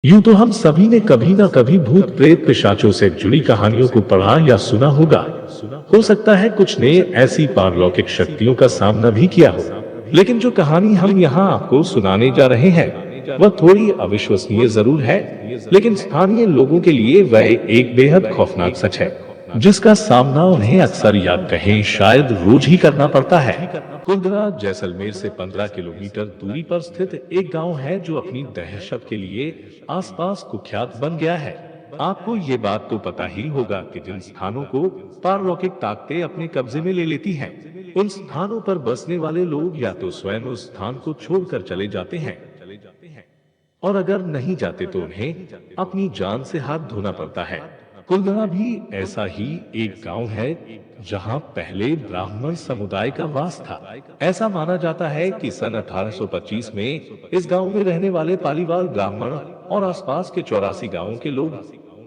यूं तो हम सभी ने कभी ना कभी भूत प्रेत पिशाचों से जुड़ी कहानियों को पढ़ा या सुना होगा। हो सकता है कुछ ने ऐसी पारलौकिक शक्तियों का सामना भी किया हो। लेकिन जो कहानी हम यहाँ आपको सुनाने जा रहे हैं वह थोड़ी अविश्वसनीय जरूर है, लेकिन स्थानीय लोगों के लिए वह एक बेहद खौफनाक सच है जिसका सामना उन्हें अक्सर या कहें शायद रोज ही करना पड़ता है। कुंदरा जैसलमेर से 15 किलोमीटर दूरी पर स्थित एक गांव है जो अपनी दहशत के लिए आसपास कुख्यात बन गया है। आपको ये बात तो पता ही होगा कि जिन स्थानों को पारलौकिक ताकतें अपने कब्जे में ले लेती हैं, उन स्थानों पर बसने वाले लोग या तो स्वयं उस स्थान को छोड़कर चले जाते हैं, और अगर नहीं जाते तो उन्हें अपनी जान से हाथ धोना पड़ता है। कुलधरा भी ऐसा ही एक गांव है जहां पहले ब्राह्मण समुदाय का वास था। ऐसा माना जाता है कि सन 1825 में इस गांव में रहने वाले पालीवाल ब्राह्मण और आसपास के 84 गांवों के लोग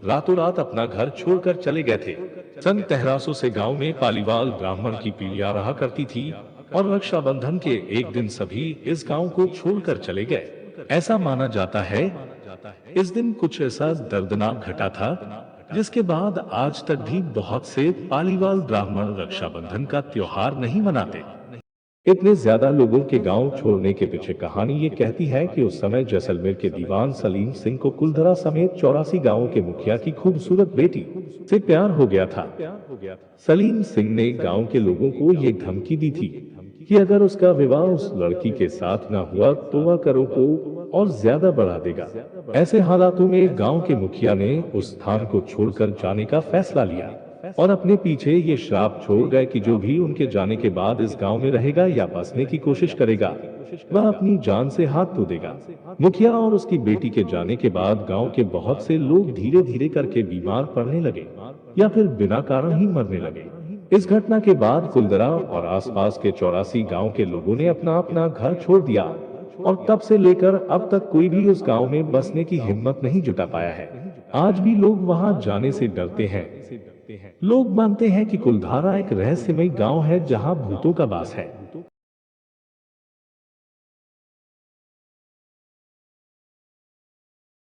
रातों रात अपना घर छोड़कर चले गए थे। सन 1300 से गांव में पालीवाल ब्राह्मण की पीढ़ियां रहा करती थी और रक्षाबंधन के एक दिन सभी इस गांव को छोड़कर चले गए। ऐसा माना जाता है इस दिन कुछ ऐसा दर्दनाक घटा था जिसके बाद आज तक भी बहुत से पालीवाल ब्राह्मण रक्षाबंधन का त्योहार नहीं मनाते। इतने ज्यादा लोगों के गांव छोड़ने के पीछे कहानी ये कहती है कि उस समय जैसलमेर के दीवान सलीम सिंह को कुलधरा समेत 84 गांवों के मुखिया की खूबसूरत बेटी से प्यार हो गया था। सलीम सिंह ने गांव के लोगों को ये धमकी दी थी कि अगर उसका विवाह उस लड़की के साथ ना हुआ तो वह करों को और ज्यादा बढ़ा देगा। ऐसे हालातों में गांव के मुखिया ने उस स्थान को छोड़कर जाने का फैसला लिया और अपने पीछे ये श्राप छोड़ गए कि जो भी उनके जाने के बाद इस गांव में रहेगा या बसने की कोशिश करेगा वह अपनी जान से हाथ धो देगा। मुखिया और उसकी बेटी के जाने के बाद गांव के बहुत से लोग धीरे धीरे करके बीमार पड़ने लगे या फिर बिना कारण ही मरने लगे। इस घटना के बाद कुलधरा और आसपास के 84 गांव के लोगों ने अपना अपना घर छोड़ दिया और तब से लेकर अब तक कोई भी उस गांव में बसने की हिम्मत नहीं जुटा पाया है। आज भी लोग वहां जाने से डरते हैं। लोग मानते हैं कि कुलधारा एक रहस्यमयी गांव है जहां भूतों का वास है।